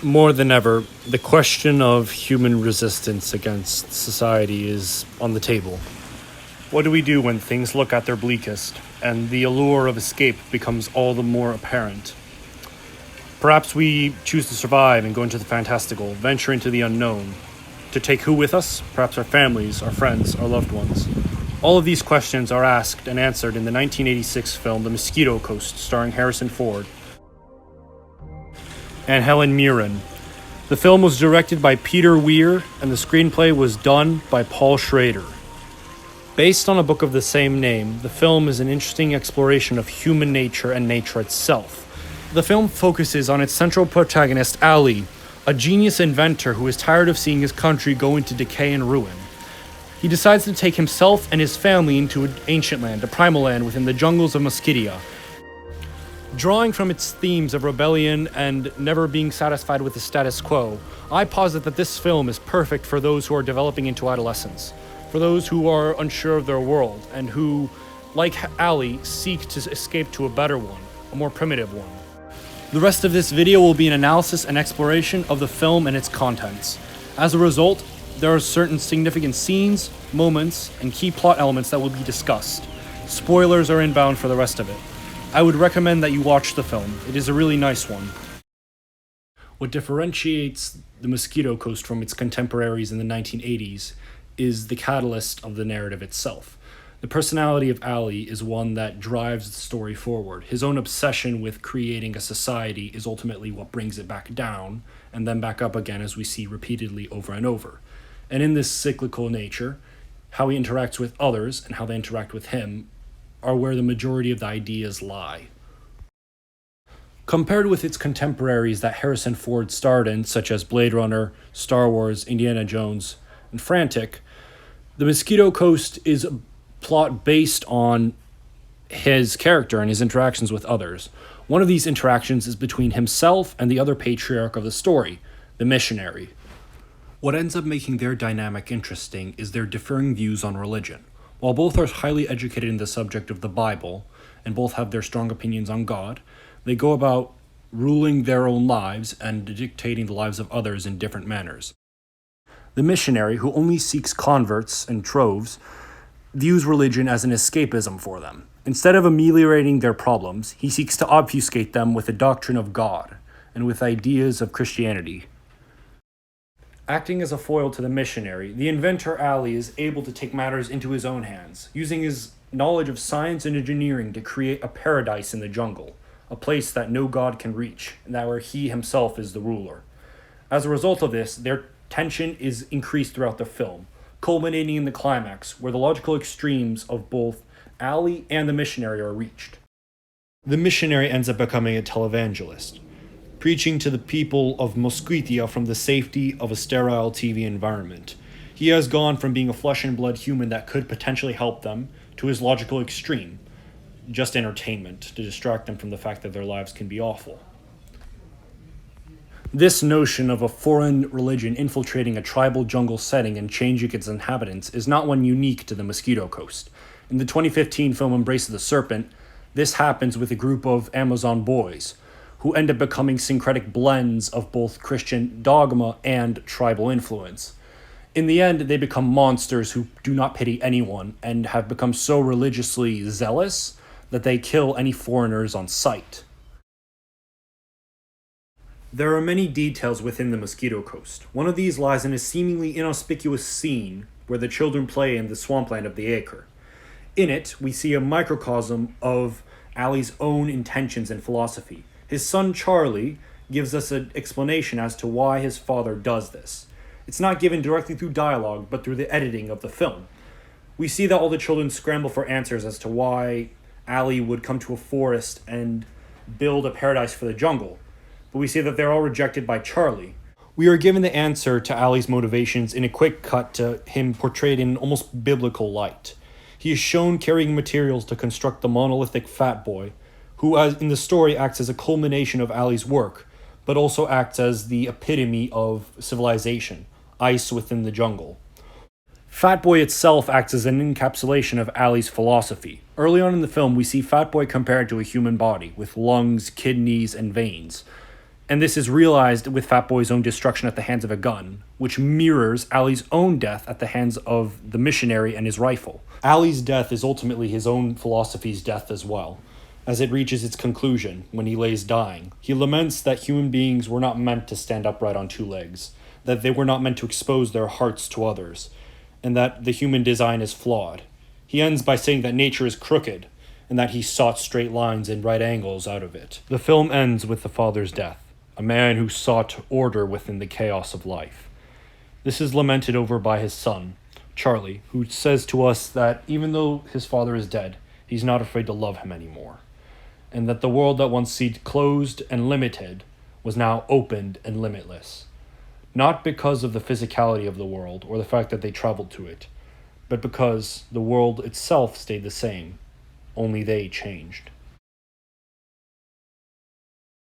More than ever, the question of human resistance against society is on the table. What do we do when things look at their bleakest, and the allure of escape becomes all the more apparent? Perhaps we choose to survive and go into the fantastical, venture into the unknown. To take who with us? Perhaps our families, our friends, our loved ones. All of these questions are asked and answered in the 1986 film The Mosquito Coast, starring Harrison Ford and Helen Mirren. The film was directed by Peter Weir, and the screenplay was done by Paul Schrader. Based on a book of the same name, the film is an interesting exploration of human nature and nature itself. The film focuses on its central protagonist, Ali, a genius inventor who is tired of seeing his country go into decay and ruin. He decides to take himself and his family into an ancient land, a primal land within the jungles of Mosquito. Drawing from its themes of rebellion and never being satisfied with the status quo, I posit that this film is perfect for those who are developing into adolescence, for those who are unsure of their world, and who, like Ali, seek to escape to a better one, a more primitive one. The rest of this video will be an analysis and exploration of the film and its contents. As a result, there are certain significant scenes, moments, and key plot elements that will be discussed. Spoilers are inbound for the rest of it. I would recommend that you watch the film. It is a really nice one. What differentiates The Mosquito Coast from its contemporaries in the 1980s is the catalyst of the narrative itself. The personality of Ali is one that drives the story forward. His own obsession with creating a society is ultimately what brings it back down, and then back up again, as we see repeatedly over and over. And in this cyclical nature, how he interacts with others and how they interact with him are where the majority of the ideas lie. Compared with its contemporaries that Harrison Ford starred in, such as Blade Runner, Star Wars, Indiana Jones, and Frantic, The Mosquito Coast is a plot based on his character and his interactions with others. One of these interactions is between himself and the other patriarch of the story, the missionary. What ends up making their dynamic interesting is their differing views on religion. While both are highly educated in the subject of the Bible, and both have their strong opinions on God, they go about ruling their own lives and dictating the lives of others in different manners. The missionary, who only seeks converts in troves, views religion as an escapism for them. Instead of ameliorating their problems, he seeks to obfuscate them with the doctrine of God and with ideas of Christianity. Acting as a foil to the missionary, the inventor Ali is able to take matters into his own hands, using his knowledge of science and engineering to create a paradise in the jungle, a place that no god can reach, and that where he himself is the ruler. As a result of this, their tension is increased throughout the film, culminating in the climax, where the logical extremes of both Ali and the missionary are reached. The missionary ends up becoming a televangelist, preaching to the people of Mosquito from the safety of a sterile TV environment. He has gone from being a flesh and blood human that could potentially help them to his logical extreme, just entertainment, to distract them from the fact that their lives can be awful. This notion of a foreign religion infiltrating a tribal jungle setting and changing its inhabitants is not one unique to the Mosquito Coast. In the 2015 film Embrace of the Serpent, this happens with a group of Amazon boys, who end up becoming syncretic blends of both Christian dogma and tribal influence. In the end, they become monsters who do not pity anyone and have become so religiously zealous that they kill any foreigners on sight. There are many details within the Mosquito Coast. One of these lies in a seemingly inauspicious scene where the children play in the swampland of the acre. In it, we see a microcosm of Ali's own intentions and philosophy. His son Charlie gives us an explanation as to why his father does this. It's not given directly through dialogue, but through the editing of the film. We see that all the children scramble for answers as to why Ali would come to a forest and build a paradise for the jungle, but we see that they're all rejected by Charlie. We are given the answer to Ali's motivations in a quick cut to him portrayed in almost biblical light. He is shown carrying materials to construct the monolithic fat boy, who as in the story acts as a culmination of Ali's work, but also acts as the epitome of civilization, ice within the jungle. Fat Boy itself acts as an encapsulation of Ali's philosophy. Early on in the film, we see Fat Boy compared to a human body, with lungs, kidneys, and veins. And this is realized with Fat Boy's own destruction at the hands of a gun, which mirrors Ali's own death at the hands of the missionary and his rifle. Ali's death is ultimately his own philosophy's death as well, as it reaches its conclusion when he lays dying. He laments that human beings were not meant to stand upright on two legs, that they were not meant to expose their hearts to others, and that the human design is flawed. He ends by saying that nature is crooked, and that he sought straight lines and right angles out of it. The film ends with the father's death, a man who sought order within the chaos of life. This is lamented over by his son, Charlie, who says to us that even though his father is dead, he's not afraid to love him anymore, and that the world that once seemed closed and limited was now opened and limitless. Not because of the physicality of the world or the fact that they traveled to it, but because the world itself stayed the same, only they changed.